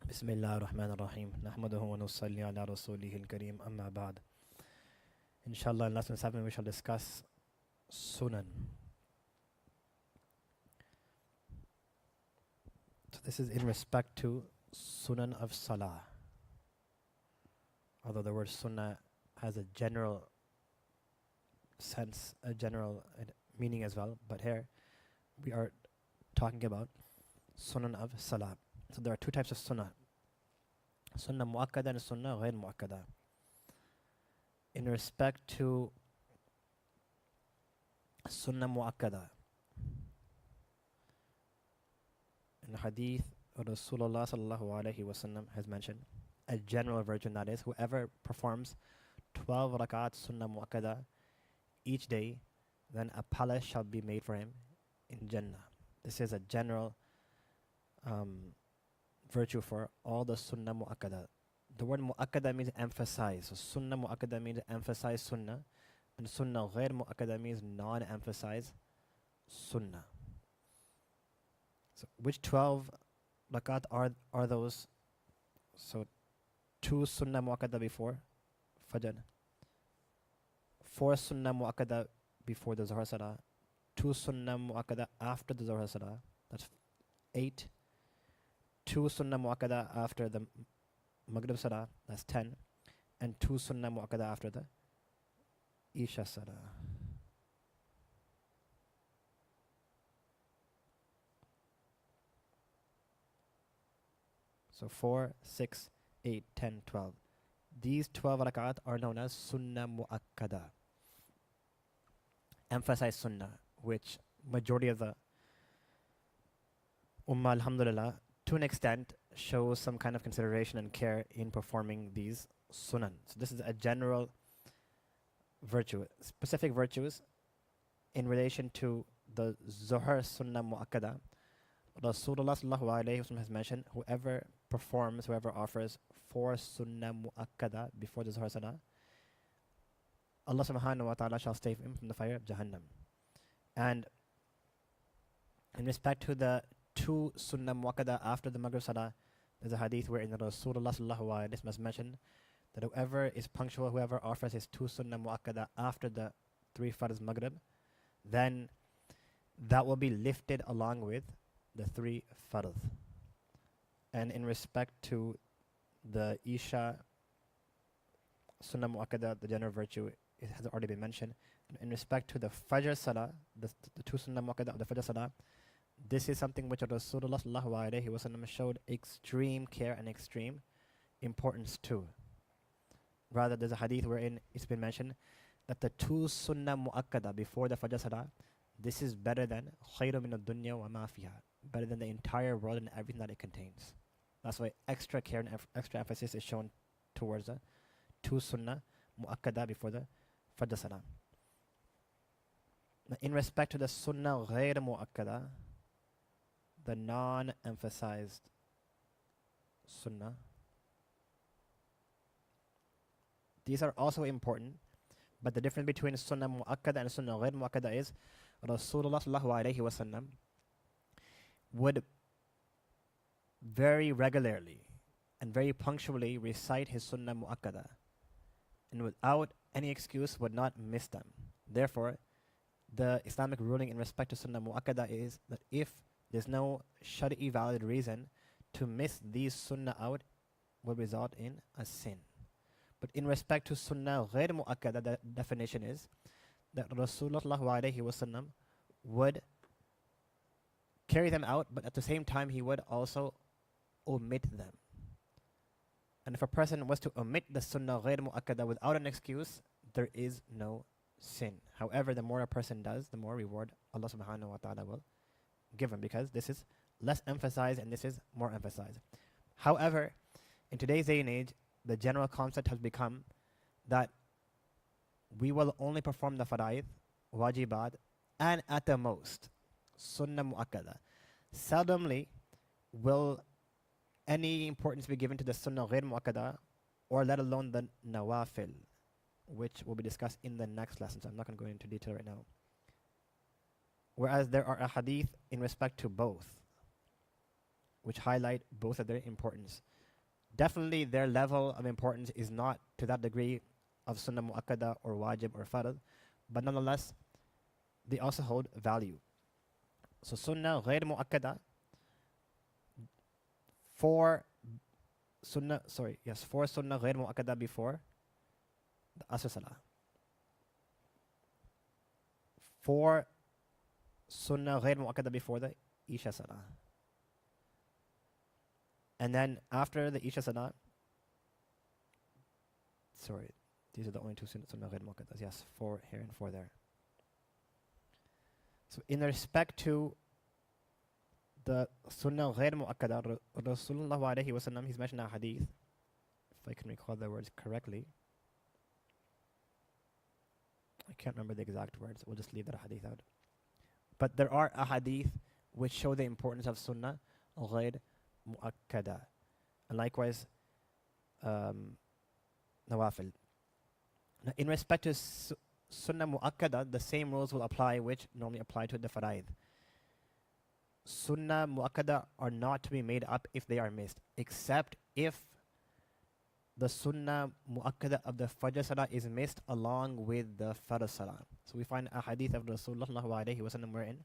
Speaker 3: بسم الله الرحمن الرحيم نحمده ونصلي على رسوله الكريم أما بعد. Inshallah, in lesson 7 we shall discuss Sunan. So this is in respect to Sunan of Salah. Although the word Sunnah has a general sense, a general meaning as well, but here we are talking about Sunan of Salah. So there are two types of Sunnah. Sunnah Mu'akkada and Sunnah Ghair Mu'akkada. In respect to Sunnah Mu'akkada, in the Hadith, Rasulullah sallallahu alayhi wasallam has mentioned a general version, that is, whoever performs 12 rakat Sunnah Mu'akkada each day, then a palace shall be made for him in Jannah. This is a general virtue for all the Sunnah Mu'akkada. The word Mu'akkada means emphasize. So Sunnah Mu'akkada means emphasize Sunnah, and Sunnah Ghair Mu'akkada means non-emphasize Sunnah. So which 12 rakat are those? So 2 Sunnah Mu'akkada before Fajr, 4 Sunnah Mu'akkada before the Zuhr Salah, 2 Sunnah Mu'akkada after the Zuhr Salah, that's 8, 2 Sunnah Mu'akkada after the Maghrib Salah, that's 10, and 2 Sunnah Mu'akkada after the Isha Salah. So 4, 6, 8, 10, 12. These 12 rakat are known as Sunnah Mu'akkada. Emphasize Sunnah, which majority of the Ummah, alhamdulillah, to an extent, shows some kind of consideration and care in performing these Sunan. So this is a general virtue. Specific virtues in relation to the Zuhr Sunnah Mu'akkada, Rasulullah sallallahu alayhi wasallam has mentioned, whoever offers 4 Sunnah Mu'akkada before the Zuhr Salah, Allah subhanahu wa ta'ala shall save him from the fire of Jahannam. And in respect to the 2 Sunnah Mu'akkada after the Maghrib Salah, there's a hadith where in the Rasulullah sallallahu alayhi wasallam has mentioned that whoever is punctual, whoever offers his 2 Sunnah Mu'akkada after the 3 Farz Maghrib, then that will be lifted along with the 3 Farz. And in respect to the Isha Sunnah Mu'akkada, the general virtue, it has already been mentioned. In respect to the Fajr Salah, the 2 Sunnah Mu'akkada of the Fajr Salah, this is something which Rasulullah sallallahu alayhi wasallam showed extreme care and extreme importance to. Rather, there's a hadith wherein it's been mentioned that the 2 Sunnah Mu'akkada before the Fajr Salah, this is better than khayru min ad-dunya wa ma fiha, better than the entire world and everything that it contains. That's why extra care and extra emphasis is shown towards the 2 Sunnah Mu'akkada before the Fajr Salah. Now, in respect to the Sunnah Ghair Mu'akkada, the non-emphasized Sunnah, these are also important, but the difference between Sunnah Mu'akkada and Sunnah Ghair Mu'akkada is Rasulullah sallallahu alayhi wasallam would very regularly and very punctually recite his Sunnah Mu'akkada, and without any excuse would not miss them. Therefore, the Islamic ruling in respect to Sunnah Mu'akkada is that if there's no Shari'i valid reason to miss these Sunnah out, will result in a sin. But in respect to Sunnah Ghair Mu'akkada, the definition is that Rasulullah sallallahu alayhi wasallam would carry them out, but at the same time he would also omit them. And if a person was to omit the Sunnah Ghair Mu'akkada without an excuse, there is no sin. However, the more a person does, the more reward Allah subhanahu wa ta'ala will give him, because this is less emphasized and this is more emphasized. However, in today's day and age, the general concept has become that we will only perform the fara'id, wajibat, and at the most, Sunnah Mu'akkada. Seldomly will any importance be given to the Sunnah Ghair Mu'akkada, or let alone the Nawafil, which will be discussed in the next lesson, so I'm not going to go into detail right now. Whereas there are a hadith in respect to both, which highlight both of their importance. Definitely their level of importance is not to that degree of sunnah mu'akkada or wajib or farad, but nonetheless, they also hold value. So sunnah ghair mu'akkada, four sunnah ghair mu'akkada before the Asr Salah. 4 sunnah ghair mu'akkada before the Isha Salah. And then after the Isha Salah, these are the only 2 sunnah ghair mu'akkadas. Yes, 4 here and 4 there. So in respect to the sunnah ghair mu'akkada, Rasulullah alayhi wa sallam, he's mentioned a hadith, if I can recall the words correctly. I can't remember the exact words. We'll just leave that hadith out. But there are ahadith which show the importance of sunnah ghair mu'akkada. And likewise, nawafil. Now, in respect to sunnah mu'akkada, the same rules will apply which normally apply to the faraid. Sunnah mu'akkada are not to be made up if they are missed, except if the sunnah mu'akkada of the Fajr Salah is missed along with the Fard Salah. So we find a hadith of Rasulullah alayhi wa sallam wherein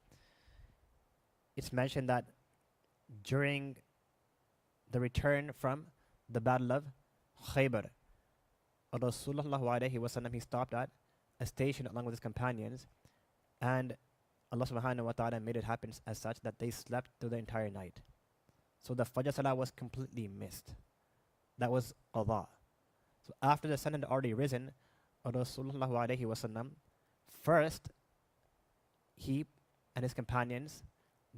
Speaker 3: it's mentioned that during the return from the Battle of Khaybar, Rasulullah alayhi wa sallam, he stopped at a station along with his companions, and Allah subhanahu wa ta'ala made it happen as such that they slept through the entire night. So the Fajr Salah was completely missed. That was qadha. So after the sun had already risen, Rasulullah alayhi wa sallam, first, he and his companions,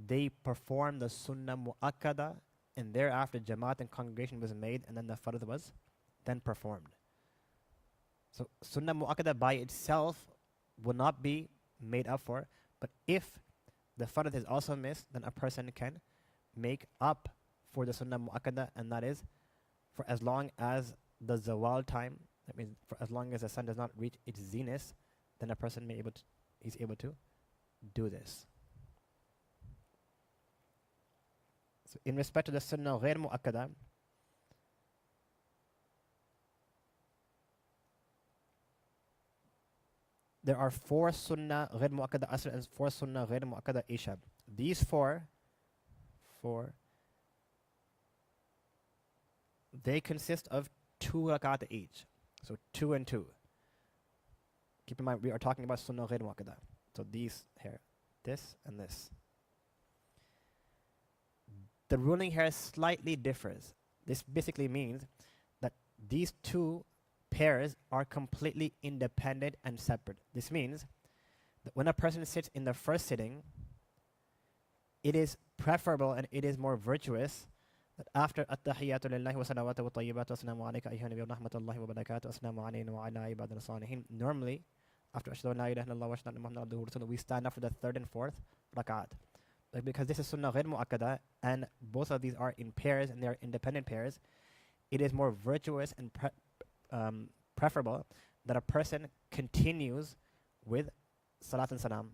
Speaker 3: they performed the sunnah mu'akkada, and thereafter Jamaat and congregation was made, and then the fard was then performed. So sunnah mu'akkada by itself will not be made up for, but if the fard is also missed, then a person can make up for the sunnah mu'akkada, and that is for as long as the zawal time, that means for as long as the sun does not reach its zenith, then a person is able to do this. So in respect to the sunnah ghair mu'akkada, there are 4 sunnah ghair mu'akkada asr and 4 sunnah ghair mu'akkada isha. These four, they consist of 2 rakat each. So 2 and 2. Keep in mind, we are talking about sunnah ghair mu'akkada. So these here, this and this. The ruling here slightly differs. This basically means that these 2 pairs are completely independent and separate. This means that when a person sits in the first sitting, it is preferable and it is more virtuous that after at-tahiyyatu lillahi wa salawatu wa tayyibatu wa assalamu alayka ayyuhan nabiyyu wa rahmatullahi wa barakatuh wa assalamu alayna wa ala ibadina salihin, normally after ashhadu an la ilaha illallah wa ashhadu anna muhammadan abduhu wa rasuluhu, we stand up for the 3rd and 4th rakat. Because this is sunnah ghair mu'akkada and both of these are in pairs and they are independent pairs, it is more virtuous and preferable that a person continues with salat and salam,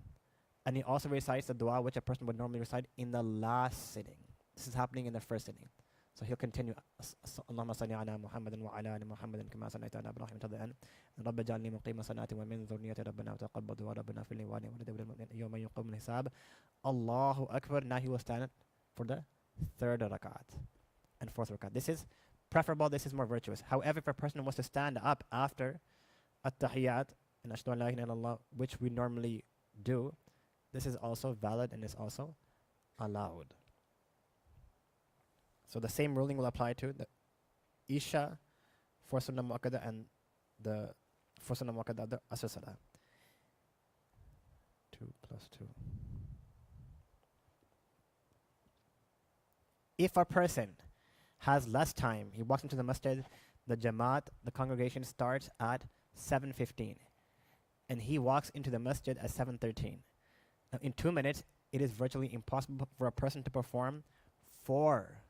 Speaker 3: and he also recites the dua which a person would normally recite in the last sitting. This is happening in the first sitting. So he'll continue Allahumma salli ala Muhammadin wa ala ali Muhammadin kama sallaita ala Ibrahim until the end. Rabbi ja'alni muqima salati wa min dhurriyyati rabbana wa taqabbal du'a rabbana fil wa walidi bil mu'min yawma yuqimul hisab. Allahu Akbar. Now he will stand for the 3rd rakat and 4th rakat. This is preferable, this is more virtuous. However, if a person wants to stand up after at-tahiyyat and ashhadu an la ilaha illallah, which we normally do, this is also valid and is also allowed. So the same ruling will apply to the Isha for sunnah mu'akkada and the for sunnah mu'akkada of the Asr Salah. 2 plus 2. If a person has less time, he walks into the masjid, the Jamaat, the congregation starts at 7:15, and he walks into the masjid at 7:13. Now in 2 minutes, it is virtually impossible for a person to perform 4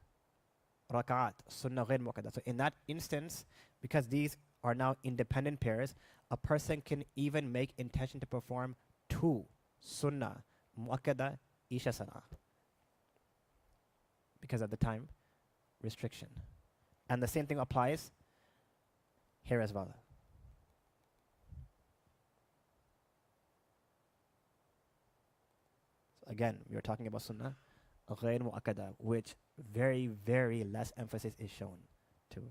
Speaker 3: rakat, sunnah ghair mu'akkada. So in that instance, because these are now independent pairs, a person can even make intention to perform 2 sunnah mu'akkada isha salah. because of the time restriction. And the same thing applies here as well. So again, we are talking about sunnah غير مؤكدة, which very, very less emphasis is shown to.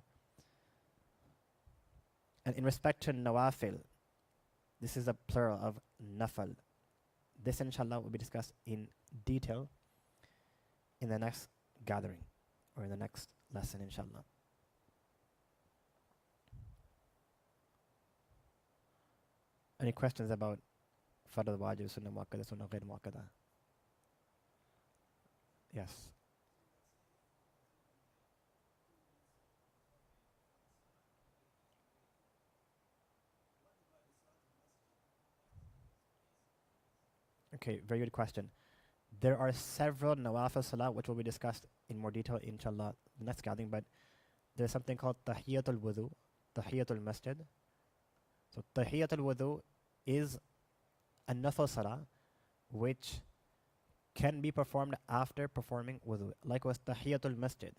Speaker 3: And in respect to nawafil, this is a plural of nafal. This inshallah will be discussed in detail in the next gathering or in the next lesson inshallah. Any questions about fard al-wajib, sunnah muakkada, sunnah ghair muakkada? Yes. Okay, very good question. There are several nawafil salah which will be discussed in more detail inshallah the next gathering, but there's something called tahiyatul wudu, tahiyatul masjid. So tahiyatul wudu is a nafil salah which can be performed after performing wudu. Likewise, tahiyatul masjid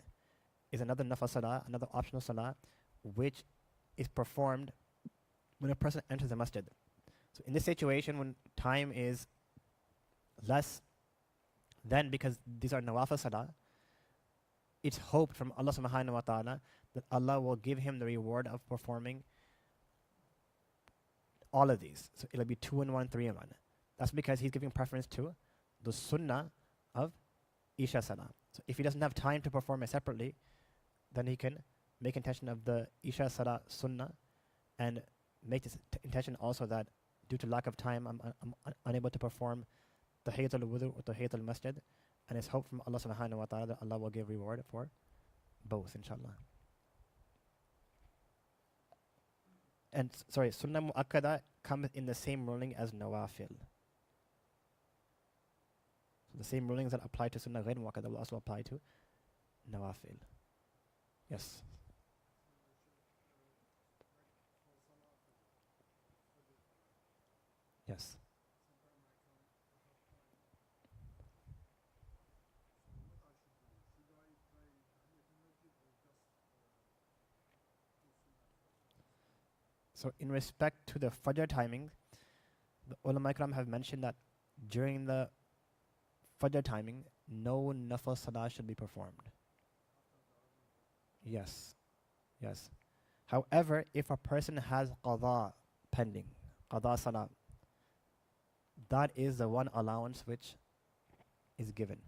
Speaker 3: is another nafil salah, another optional salah which is performed when a person enters the masjid. So in this situation when time is less, then because these are nawafil salah, it's hoped from Allah subhanahu wa ta'ala that Allah will give him the reward of performing all of these. So it'll be 2 in 1, 3 in 1. That's because he's giving preference to the sunnah of Isha salah. So if he doesn't have time to perform it separately, then he can make intention of the Isha salah sunnah and make this intention also that due to lack of time, I'm unable to perform tahiyatul wudu or tahiyatul masjid, and it's hope from Allah subhanahu wa ta'ala that Allah will give reward for both inshallah. And sorry, sunnah muakkada comes in the same ruling as nawafil. So the same rulings that apply to sunnah ghair muakkada will also apply to nawafil. Yes. Yes. So in respect to the Fajr timing, the ulama ikram have mentioned that during the Fajr timing, no nafil salah should be performed. Yes. Yes. However, if a person has qada pending, qada salah, that is the one allowance which is given.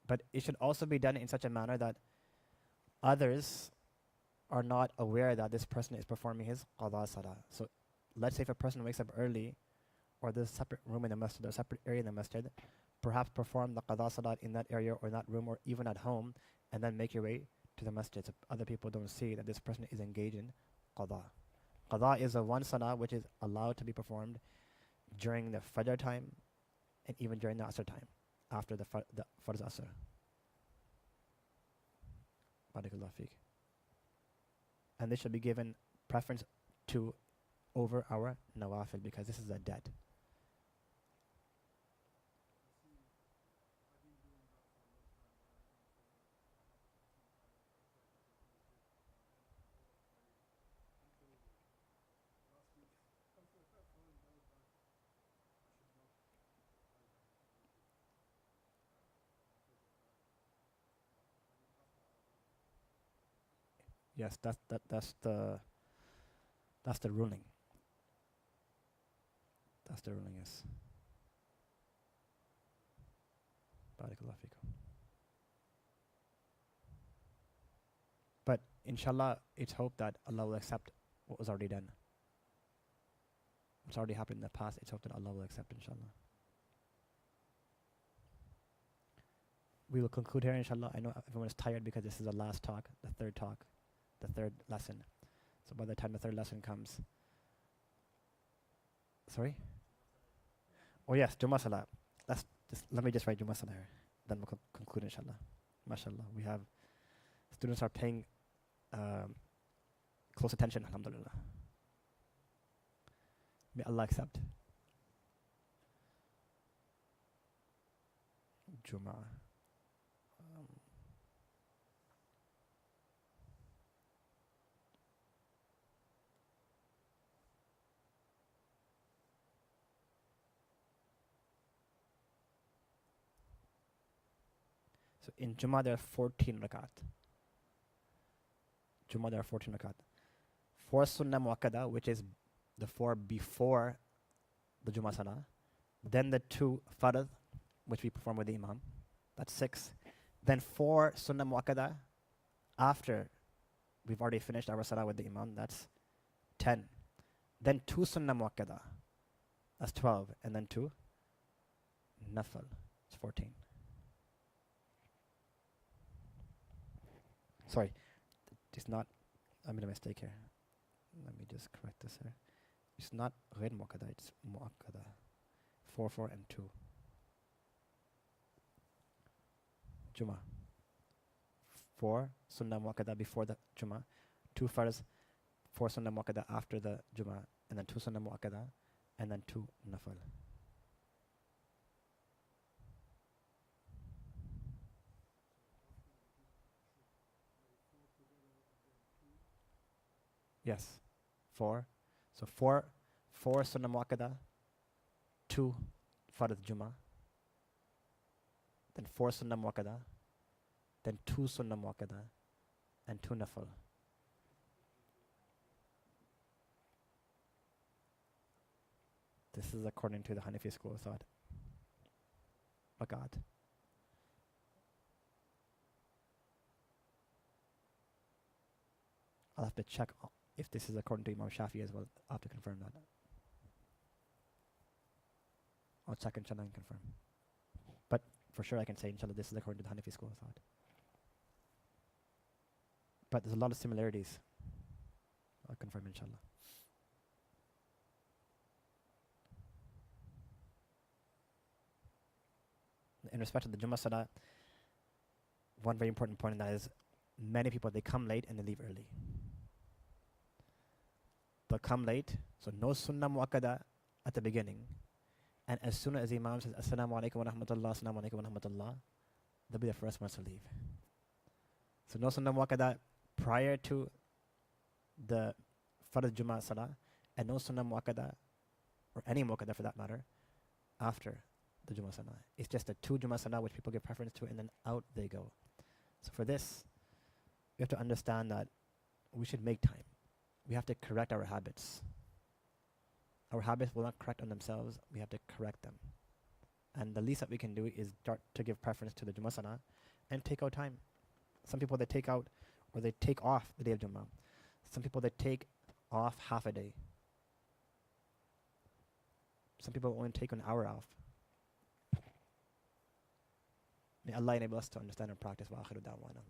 Speaker 3: But it should also be done in such a manner that others are not aware that this person is performing his qada salah. So let's say if a person wakes up early, or there's a separate room in the masjid or a separate area in the masjid, perhaps perform the qada salah in that area or in that room or even at home, and then make your way to the masjid so other people don't see that this person is engaged in qada. Qada is the one salah which is allowed to be performed during the Fajr time and even during the Asr time, after the Farz Asr. Barakallahu feek. And this should be given preference to over our nawafil because this is a debt. Yes, that's the ruling. That's the ruling, yes. Barakallahu feekum. But inshallah, it's hope that Allah will accept what was already done. What's already happened in the past, it's hope that Allah will accept, inshallah. We will conclude here, inshallah. I know everyone is tired because this is the last talk, the third lesson. So by the time the third lesson comes, sorry? Oh yes, Jummah Salah. Let me just write Jummah Salah here. Then we'll conclude inshallah. MashaAllah. We have, students are paying close attention, alhamdulillah. May Allah accept. Jummah. So in Jummah there are 14 rakat. Jummah there are 14 rakat. 4 sunnah muakkada, which is the 4 before the Jummah salah. Then the 2 farad, which we perform with the imam. That's 6. Then 4 sunnah muakkada after we've already finished our salah with the imam. That's 10. Then 2 sunnah muakkada. That's 12. And then 2 nafal. It's 14. Sorry, it's not. I made a mistake here. Let me just correct this here. It's not ghair muakkada, it's muakkada. 4, 4, and 2. Jummah. 4 sunnah muakkada before the Jummah. 2 farz. 4 sunnah muakkada after the Jummah. And then 2 sunnah muakkada. And then 2 nafal. Yes. 4. So 4 sunnah muakkada, 2 farad Jummah, then 4 sunnah muakkada, then 2 sunnah muakkada, and 2 nafal. This is according to the Hanafi school of thought. Rakat. I'll have to check if this is according to Imam Shafi as well. I'll have to confirm that. I'll check inshallah and confirm. But for sure I can say inshallah this is according to the Hanafi school of thought. But there's a lot of similarities. I'll confirm inshallah. In respect to the Jummah Salah, one very important point in that is many people, they come late and they leave early. They'll come late, so no sunnah muakkada at the beginning. And as soon as the Imam says, Assalamu alaikum wa rahmatullah, Assalamu alaikum wa rahmatullah, they'll be the first ones to leave. So no sunnah muakkada prior to the Farad Jummah Salah, and no sunnah muakkada, or any muakkada for that matter, after the Jummah Salah. It's just the 2 Jummah Salah which people give preference to, and then out they go. So for this, we have to understand that we should make time. We have to correct our habits. Our habits will not correct on themselves. We have to correct them. And the least that we can do is start to give preference to the Jummah Salah and take out time. Some people, they take out or they take off the day of Jummah. Some people, they take off half a day. Some people only take an hour off. May Allah enable us to understand and practice. Wa akhiru da'wana.